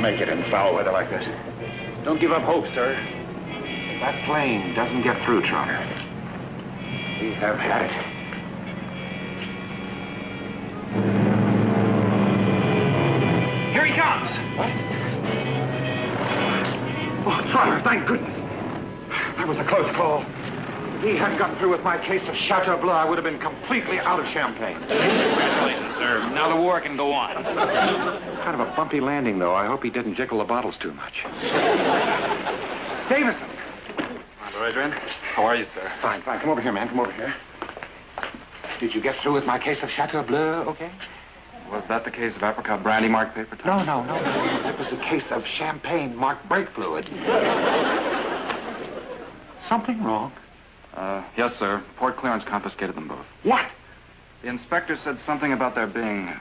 make it in foul weather like this. Don't give up hope, sir. If that plane doesn't get through, Trotter, we have had it. Here he comes! What? Oh, Trotter, thank goodness. That was a close call. If he hadn't gotten through with my case of Chateau Bleu, I would have been completely out of champagne. Congratulations, sir. Now the war can go on. Kind of a bumpy landing, though. I hope he didn't jiggle the bottles too much. Davison. Commander Adrian, how are you, sir? Fine, fine. Come over here, man. Come over here. Did you get through with my case of Chateau Bleu, okay? Was that the case of apricot brandy marked paper towels? No. It was a case of champagne marked brake fluid. Something wrong? Yes, sir. Port clearance confiscated them both. What? The inspector said something about there being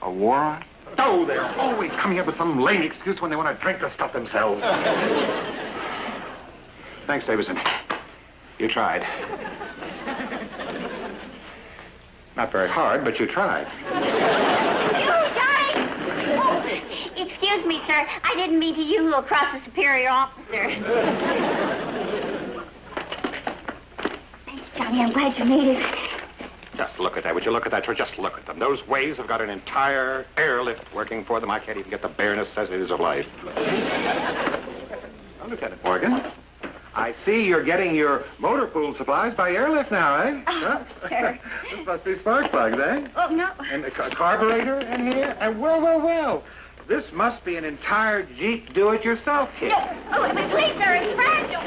a war on. Oh, they're always coming up with some lame excuse when they want to drink the stuff themselves. Thanks, Davison. You tried. Not very hard, but you tried. You, Johnny! Oh, excuse me, sir. I didn't mean to you across the superior officer. Thanks, Johnny. I'm glad you made it. Just look at that. Would you look at that? Just look at them. Those waves have got an entire airlift working for them. I can't even get the bare necessities of life. Well, Lieutenant Morgan, I see you're getting your motor pool supplies by airlift now, eh? Oh, sir. This must be spark plugs, eh? Oh, no. And a carburetor in here? And well. This must be an entire Jeep do-it-yourself kit. No. Oh, but please, sir, it's fragile.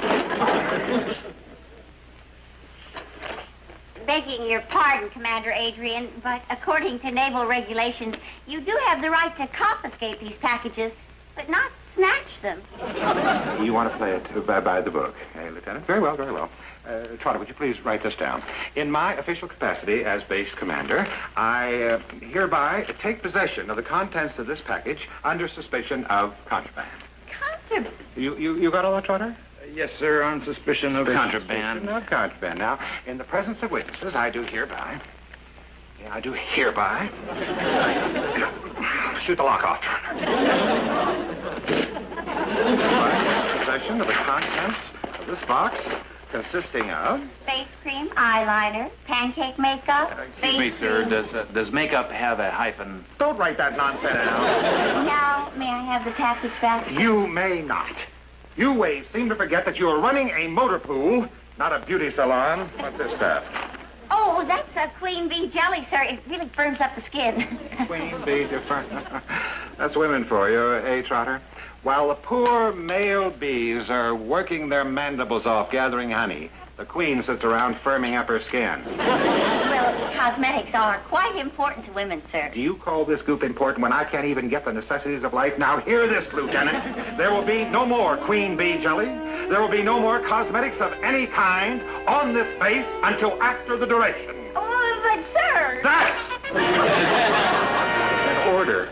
Begging your pardon, Commander Adrian, but according to naval regulations, you do have the right to confiscate these packages, but not snatch them. You want to play it by the book, eh, Lieutenant? Very well. Trotter, would you please write this down? In my official capacity as base commander, I hereby take possession of the contents of this package under suspicion of contraband. Contraband? You got all that, Trotter? Yes, sir, on suspicion of contraband. Suspicion of contraband. Now, in the presence of witnesses, I do hereby shoot the lock off, Trotter. Possession of the contents of this box consisting of Face cream, eyeliner, pancake makeup. Excuse me, sir. Does makeup have a hyphen? Don't write that nonsense down. Now, may I have the package back? You may not. You waves seem to forget that you are running a motor pool, not a beauty salon. What's this stuff? Oh, that's a queen bee jelly, sir. It really firms up the skin. Queen bee different. That's women for you, eh, Trotter? While the poor male bees are working their mandibles off gathering honey, the queen sits around firming up her skin. Well, cosmetics are quite important to women, sir. Do you call this goop important when I can't even get the necessities of life? Now, hear this, Lieutenant. There will be no more queen bee jelly. There will be no more cosmetics of any kind on this base until after the duration. Oh, but, sir... That's an order.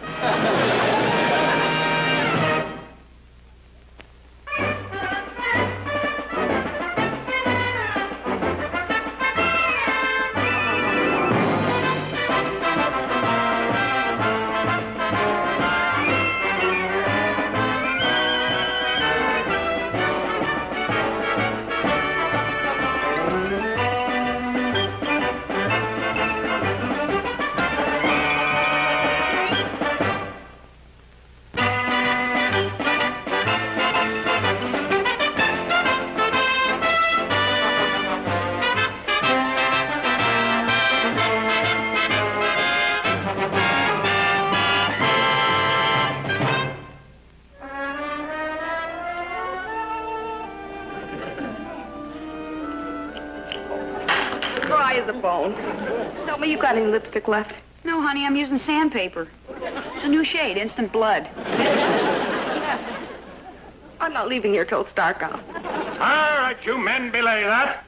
Tell me, you got any lipstick left? No, honey, I'm using sandpaper. It's a new shade, instant blood. Yes. I'm not leaving here till it's dark out. All right, you men, belay that.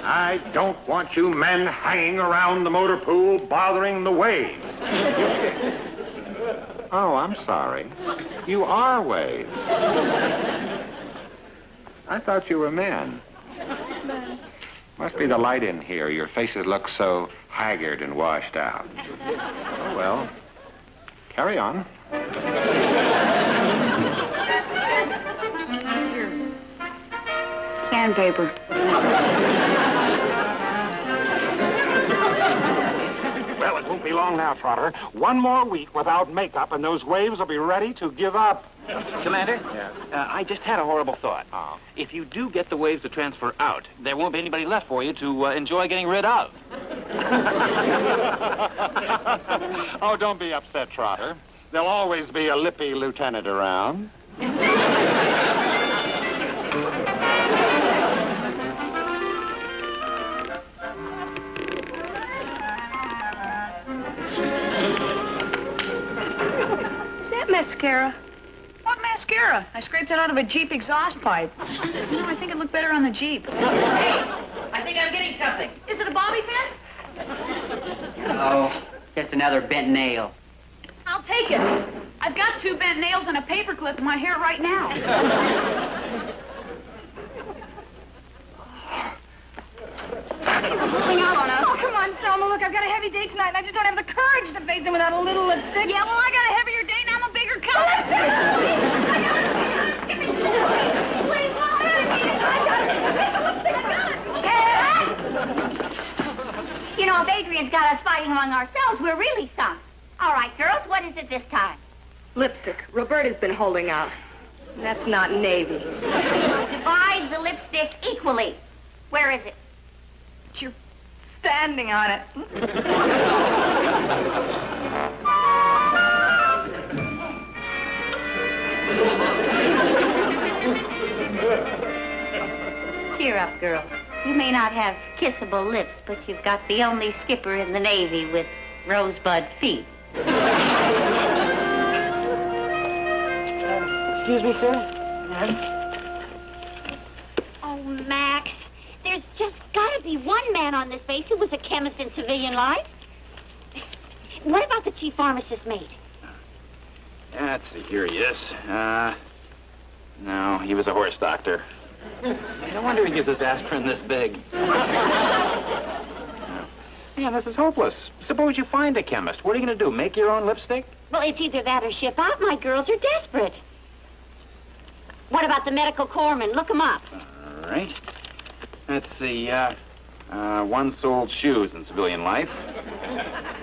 I don't want you men hanging around the motor pool bothering the waves. Oh, I'm sorry. You are waves. I thought you were men. Must be the light in here. Your faces look so haggard and washed out. Oh, well, carry on. Sandpaper. Well, it won't be long now, Trotter. One more week without makeup, and those waves will be ready to give up. Commander? Yeah? I just had a horrible thought. Oh. If you do get the waves to transfer out, there won't be anybody left for you to enjoy getting rid of. Oh, don't be upset, Trotter. There'll always be a lippy lieutenant around. Is that mascara? What mascara? I scraped it out of a Jeep exhaust pipe. I think it looked better on the Jeep. Hey, I think I'm getting something. Is it a bobby pin? No, just another bent nail. I'll take it. I've got 2 bent nails and a paper clip in my hair right now. Pulling out on us. Oh, come on, Selma. Look, I've got a heavy day tonight, and I just don't have the courage to face him without a little lipstick. Yeah, well, I got a heavier date and I'm a bigger coat. Please, Mom, I got it. You know, if Adrian's got us fighting among ourselves, we're really sunk. All right, girls, what is it this time? Lipstick. Roberta's been holding out. That's not navy. Divide the lipstick equally. Where is it? You're standing on it. Cheer up, girls. You may not have kissable lips, but you've got the only skipper in the Navy with rosebud feet. Excuse me, sir? Oh, Max, there's just got to be one man on this base who was a chemist in civilian life. What about the chief pharmacist mate? Let's see, here he is. No, he was a horse doctor. No wonder he gives his aspirin this big. Yeah, this is hopeless. Suppose you find a chemist. What are you going to do, make your own lipstick? Well, it's either that or ship out. My girls are desperate. What about the medical corpsman? Look them up. All right. Let's see, one sold shoes in civilian life.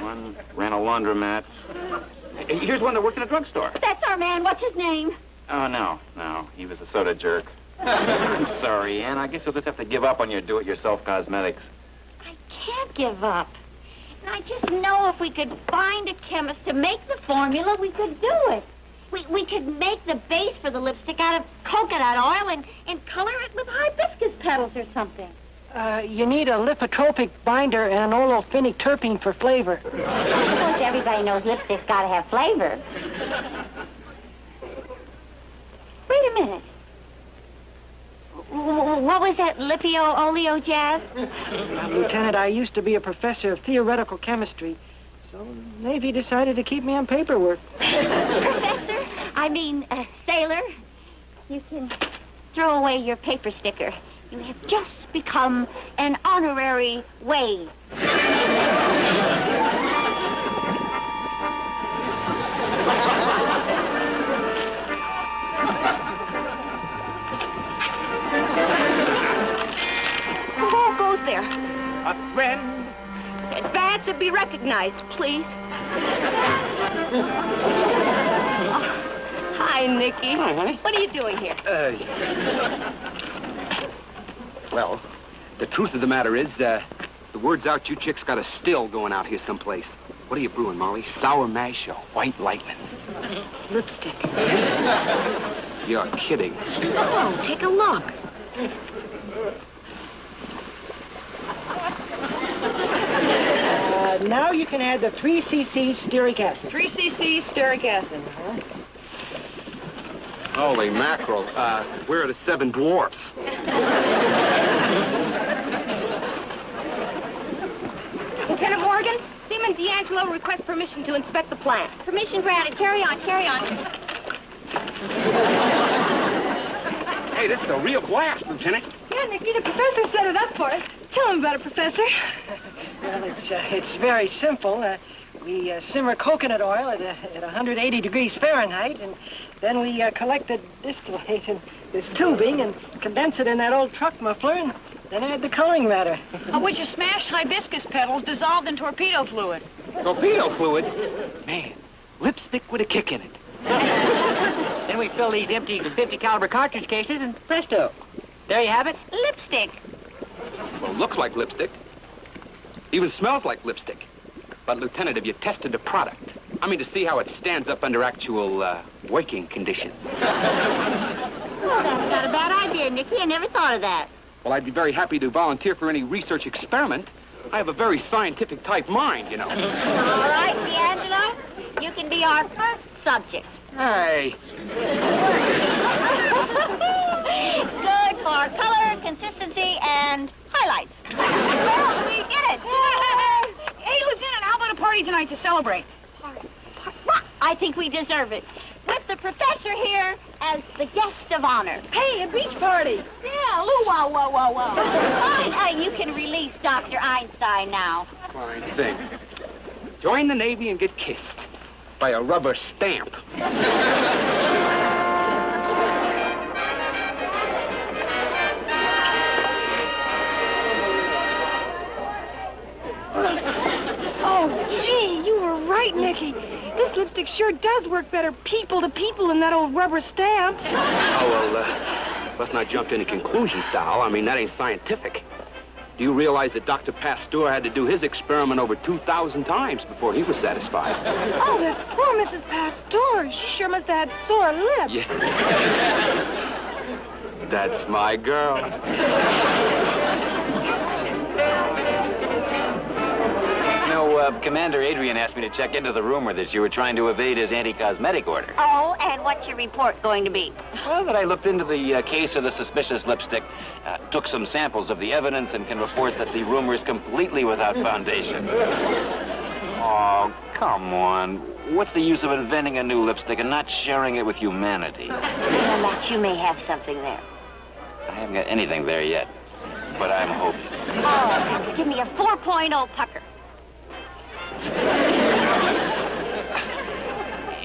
One ran a laundromat. Here's one that worked in a drugstore. That's our man. What's his name? Oh, no. He was a soda jerk. I'm sorry, Ann. I guess you'll just have to give up on your do-it-yourself cosmetics. I can't give up. And I just know if we could find a chemist to make the formula, we could do it. We could make the base for the lipstick out of coconut oil and color it with hibiscus petals or something. You need a lipotropic binder and an olefinic terpene for flavor. Of course, everybody knows lipstick's got to have flavor. Wait a minute. What was that lipio-oleo jazz? Lieutenant, I used to be a professor of theoretical chemistry, so Navy decided to keep me on paperwork. Professor? I mean, sailor? You can throw away your paper sticker. You have just become an honorary wave. Who goes there? A friend. Advance and be recognized, please. Hi, Nicky. Hi, honey. What are you doing here? Well, the truth of the matter is, the word's out you chicks got a still going out here someplace. What are you brewing, Molly? Sour mash or white lightning? Lipstick. You're kidding. Oh, take a look. Now you can add the 3 cc stearic acid. 3 cc stearic acid. Holy mackerel. Where are the 7 dwarfs? Lieutenant Morgan, Seaman D'Angelo requests permission to inspect the plant. Permission granted. Carry on, carry on. Hey, this is a real blast, Lieutenant. Yeah, Nicky, the professor set it up for us. Tell him about it, Professor. Well, it's very simple. We simmer coconut oil at 180 degrees Fahrenheit, and then we collect the distillate in this tubing and condense it in that old truck muffler, and then add the coloring matter. Which is smashed hibiscus petals dissolved in torpedo fluid. Torpedo fluid? Man, lipstick with a kick in it. Then we fill these empty 50 caliber cartridge cases and presto. There you have it, lipstick. Well, looks like lipstick. Even smells like lipstick. But, Lieutenant, have you tested the product? I mean, to see how it stands up under actual, working conditions. Oh, that's not a bad idea, Nicky. I never thought of that. Well, I'd be very happy to volunteer for any research experiment. I have a very scientific type mind, you know. All right, D'Angelo. You can be our first subject. Hey. Good for color, consistency, and highlights. Well, we did it. Hey, Lieutenant, how about a party tonight to celebrate? I think we deserve it. With the professor here as the guest of honor. Hey, a beach party. Yeah, whoa. Fine. You can release Dr. Einstein now. Fine thing. Join the Navy and get kissed by a rubber stamp. Oh, gee, you were right, Nicky. This lipstick sure does work better people to people than that old rubber stamp. Oh, well, let's not jump to any conclusions, Doll. I mean, that ain't scientific. Do you realize that Dr. Pasteur had to do his experiment over 2,000 times before he was satisfied? Oh, that poor Mrs. Pasteur. She sure must have had sore lips. Yeah. That's my girl. Commander Adrian asked me to check into the rumor that you were trying to evade his anti-cosmetic order. Oh, and what's your report going to be? Well, that I looked into the case of the suspicious lipstick, took some samples of the evidence, and can report that the rumor is completely without foundation. Oh, come on. What's the use of inventing a new lipstick and not sharing it with humanity? Well, Max, you may have something there. I haven't got anything there yet, but I'm hoping. Oh, Max, give me a 4.0 pucker.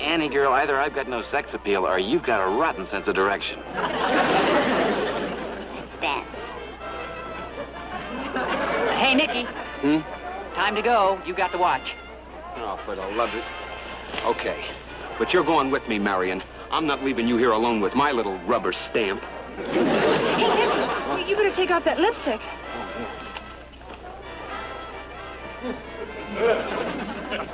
Annie, girl, either I've got no sex appeal or you've got a rotten sense of direction. Dance. Hey, Nicky. Time to go. You got the watch. Oh, for the love of it. Okay. But you're going with me, Marion. I'm not leaving you here alone with my little rubber stamp. Hey, Nicky, you better take off that lipstick.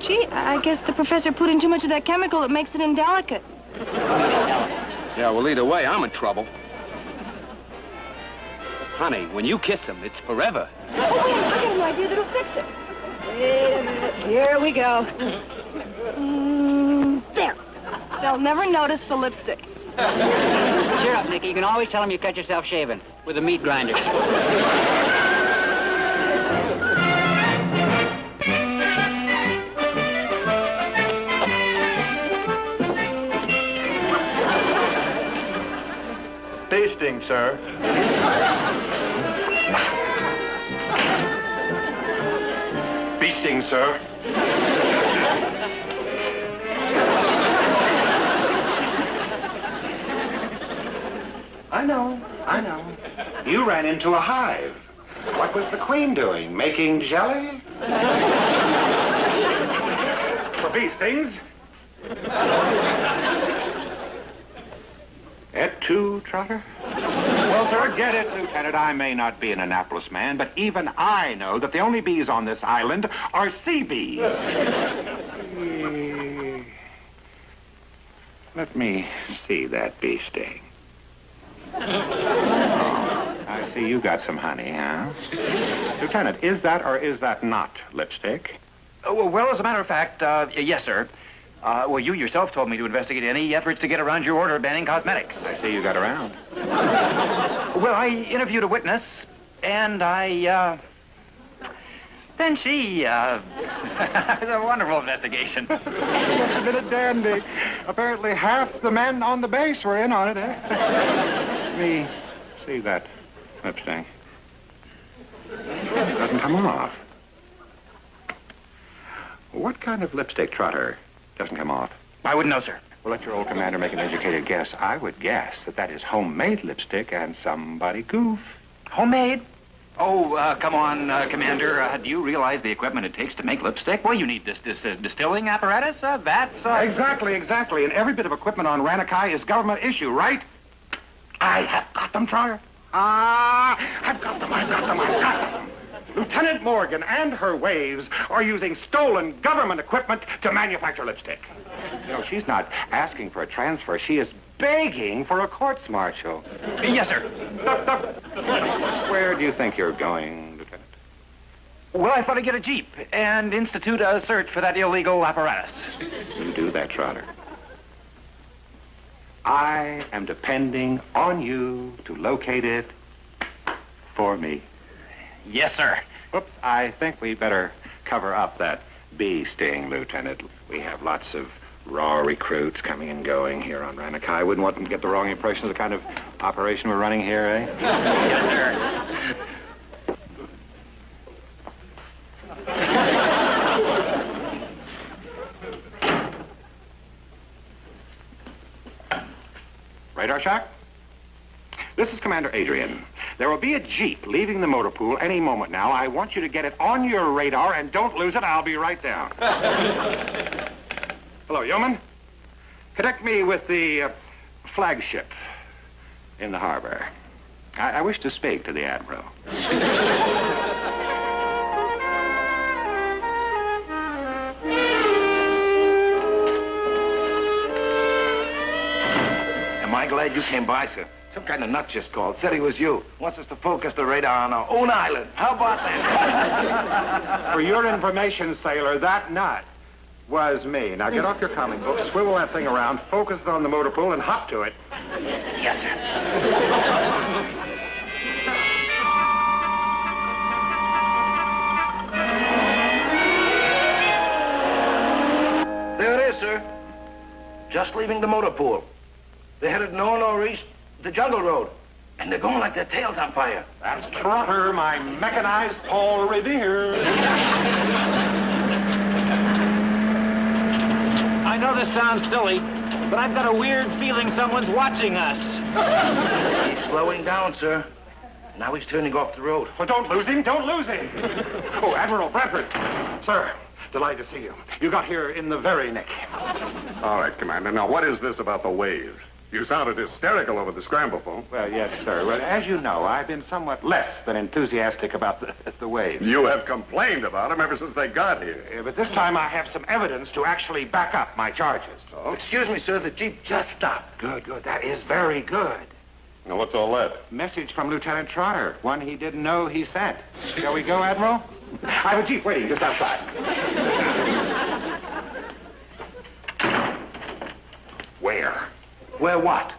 Gee, I guess the professor put in too much of that chemical that makes it indelicate. Yeah, well, either way, I'm in trouble. Honey, when you kiss him, it's forever. Oh, wait, I got an idea that'll fix it. Wait a minute. Here we go. There. They'll never notice the lipstick. Cheer up, Nicky. You can always tell them you cut yourself shaving with a meat grinder. Tasting, sir. Feasting, sir. I know. You ran into a hive. What was the queen doing? Making jelly? For feastings. Et tu, Trotter? Well, sir, get it, Lieutenant. I may not be an Annapolis man, but even I know that the only bees on this island are sea bees. Let me see that bee sting. Oh, I see you got some honey, huh? Lieutenant, is that or is that not lipstick? Well, as a matter of fact, yes, sir. Well, you yourself told me to investigate any efforts to get around your order banning cosmetics. I see you got around. Well, I interviewed a witness, and then she, it was a wonderful investigation. Must have been a dandy. Apparently half the men on the base were in on it, eh? Let me see that lipstick. It doesn't come off. What kind of lipstick, Trotter? Doesn't come off. I wouldn't know, sir. Well, let your old commander make an educated guess. I would guess that that is homemade lipstick and somebody goof. Homemade? Oh, come on, Commander. Do you realize the equipment it takes to make lipstick? Well, you need this distilling apparatus, vats. Exactly. And every bit of equipment on Ranakai is government issue, right? I have got them, Trotter. I've got them. Lieutenant Morgan and her waves are using stolen government equipment to manufacture lipstick. You know, she's not asking for a transfer. She is begging for a courts-martial. Yes, sir. Where do you think you're going, Lieutenant? Well, I thought I'd get a jeep and institute a search for that illegal apparatus. You do that, Trotter. I am depending on you to locate it for me. Yes, sir. Whoops, I think we better cover up that bee sting, Lieutenant. We have lots of raw recruits coming and going here on Ranakai. I wouldn't want them to get the wrong impression of the kind of operation we're running here, eh? Yes, sir. Radar shack? This is Commander Adrian. There will be a jeep leaving the motor pool any moment now. I want you to get it on your radar and don't lose it. I'll be right down. Hello, yeoman. Connect me with the flagship in the harbor. I wish to speak to the Admiral. Am I glad you came by, sir? Some kind of nut just called. Said he was you. Wants us to focus the radar on our own island. How about that? For your information, sailor, that nut was me. Now get off your comic book, swivel that thing around, focus it on the motor pool, and hop to it. Yes, sir. There it is, sir. Just leaving the motor pool. They're headed north-northeast, the jungle road. And they're going like their tails on fire. That's Trotter, my mechanized Paul Revere. I know this sounds silly, but I've got a weird feeling someone's watching us. He's slowing down, sir. Now he's turning off the road. Well, don't lose him. Oh, Admiral Bradford. Sir, delighted to see you. You got here in the very nick. All right, Commander. Now, what is this about the waves? You sounded hysterical over the scramble phone. Well, yes, sir. Well, as you know, I've been somewhat less than enthusiastic about the waves. You have complained about them ever since they got here. Yeah, but this time I have some evidence to actually back up my charges. Oh? Excuse me, sir. The Jeep just stopped. Good. That is very good. Now, what's all that? Message from Lieutenant Trotter. One he didn't know he sent. Shall we go, Admiral? I have a Jeep waiting just outside. Where? Where what?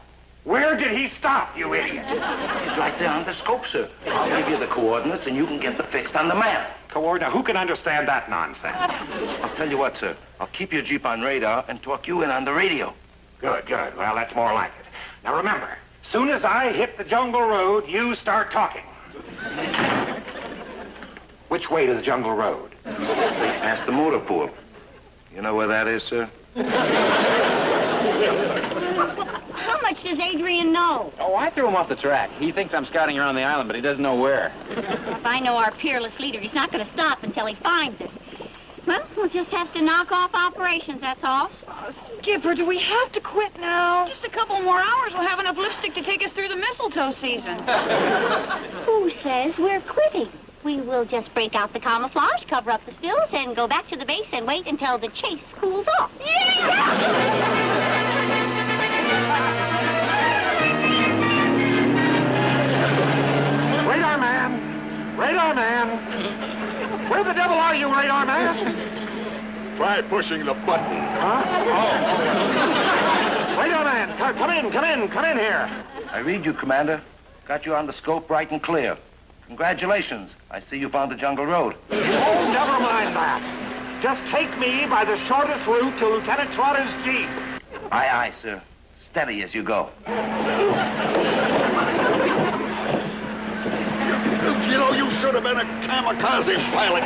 Where did he stop, you idiot? He's right there on the scope, sir. I'll give you the coordinates, and you can get the fix on the map. Coordinate? Who can understand that nonsense? I'll tell you what, sir. I'll keep your Jeep on radar and talk you in on the radio. Good. Well, that's more like it. Now, remember, soon as I hit the jungle road, you start talking. Which way to the jungle road? Past the motor pool. You know where that is, sir? How much does Adrian know? Oh, I threw him off the track. He thinks I'm scouting around the island, but he doesn't know where. If I know our peerless leader, he's not going to stop until he finds us. Well, we'll just have to knock off operations, that's all. Oh, Skipper, do we have to quit now? Just a couple more hours, we'll have enough lipstick to take us through the mistletoe season. Who says we're quitting? We will just break out the camouflage, cover up the stills, and go back to the base and wait until the chase cools off. Radar man! Where the devil are you, radar man? Try pushing the button. Huh? Oh. Radar man, come in here. I read you, Commander. Got you on the scope right and clear. Congratulations. I see you found the jungle road. Oh, never mind that. Just take me by the shortest route to Lieutenant Trotter's Jeep. Aye, sir. Steady as you go. You know, you should have been a kamikaze pilot.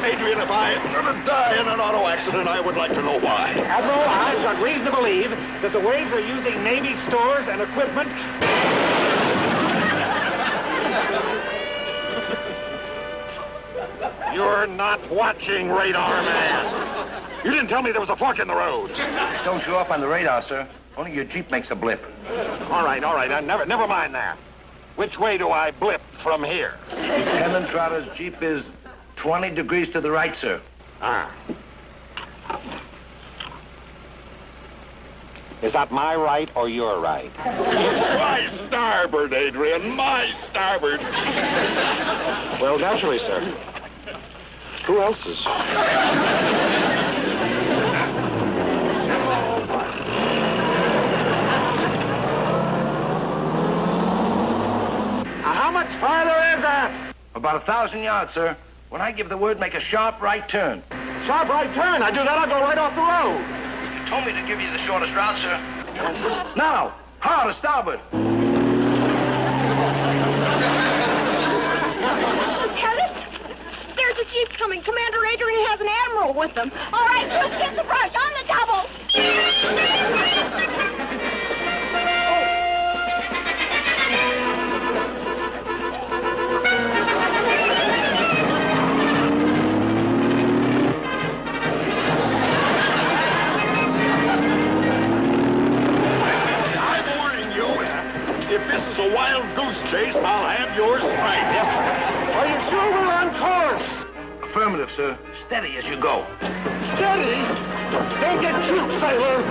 Adrian, if I am going to die in an auto accident, I would like to know why. Admiral, I've got reason to believe that the waves are using Navy stores and equipment. You're not watching, radar man. You didn't tell me there was a fork in the road. Don't show up on the radar, sir. Only your Jeep makes a blip. All right. Never mind that. Which way do I blip from here? Lieutenant Trotter's Jeep is 20 degrees to the right, sir. Ah. Is that my right or your right? My starboard, Adrian, my starboard. Well, naturally, sir. Who else's? How much farther is that? About 1,000 yards, sir. When I give the word, make a sharp right turn. Sharp right turn. I do that, I'll go right off the road. You told me to give you the shortest route, sir. Now, hard to starboard. Lieutenant, there's a Jeep coming. Commander Adrian has an admiral with him. All right, Luke, get the brush on the double. If this is a wild goose chase, I'll have yours right. Yes, sir. Are you sure we're on course? Affirmative, sir. Steady as you go. Steady? Don't get cute, sailor.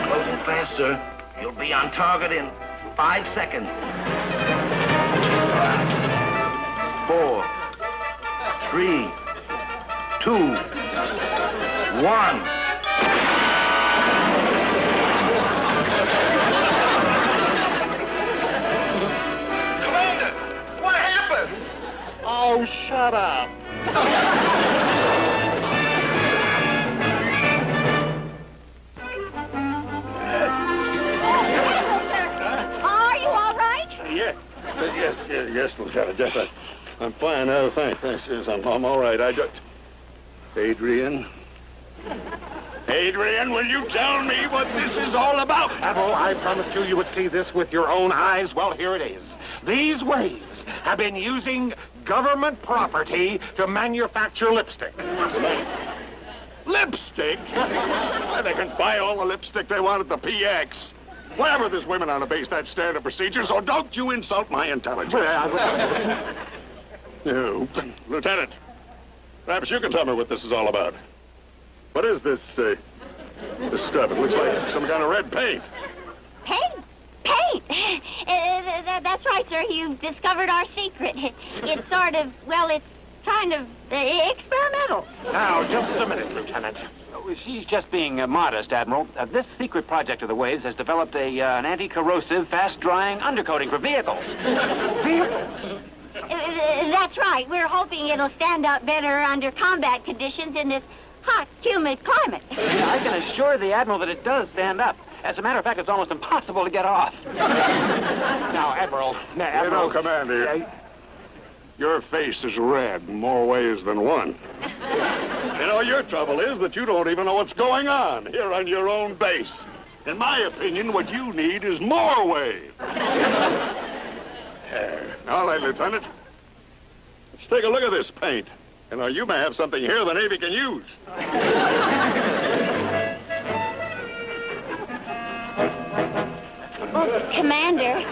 Closing fast, sir. You'll be on target in 5 seconds. 4, 3, 2, 1. Oh, shut up. Are you all right? Yes, Lieutenant. Yes, I'm fine. Thanks. Yes, I'm all right. Adrian, will you tell me what this is all about? Admiral, I promised you would see this with your own eyes. Well, here it is. These waves have been using government property to manufacture lipstick. Lipstick? They can buy all the lipstick they want at the PX. Whatever, there's women on a base, that's standard procedure, so don't you insult my intelligence. No. Lieutenant, perhaps you can tell me what this is all about. What is this stuff? It looks like some kind of red paint. Paint? That's right, sir. You've discovered our secret. It's sort of, well, it's kind of experimental. Now, just a minute, Lieutenant. She's just being modest, Admiral. This secret project of the Waves has developed an anti-corrosive, fast-drying undercoating for vehicles. Vehicles? That's right. We're hoping it'll stand up better under combat conditions in this hot, humid climate. I can assure the Admiral that it does stand up. As a matter of fact, it's almost impossible to get off. Now, Admiral... You know, Commander, your face is red in more ways than one. You know, your trouble is that you don't even know what's going on here on your own base. In my opinion, what you need is more wave. All right, Lieutenant. Let's take a look at this paint. You know, you may have something here the Navy can use. Oh, Commander,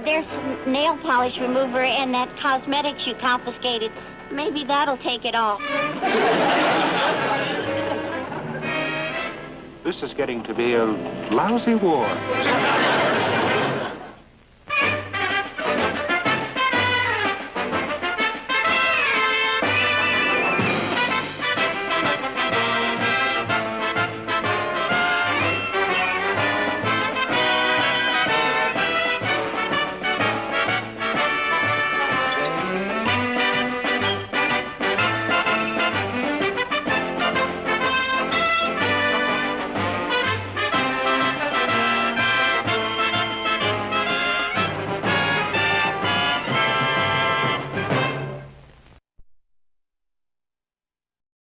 there's some nail polish remover and that cosmetics you confiscated. Maybe that'll take it off. This is getting to be a lousy war.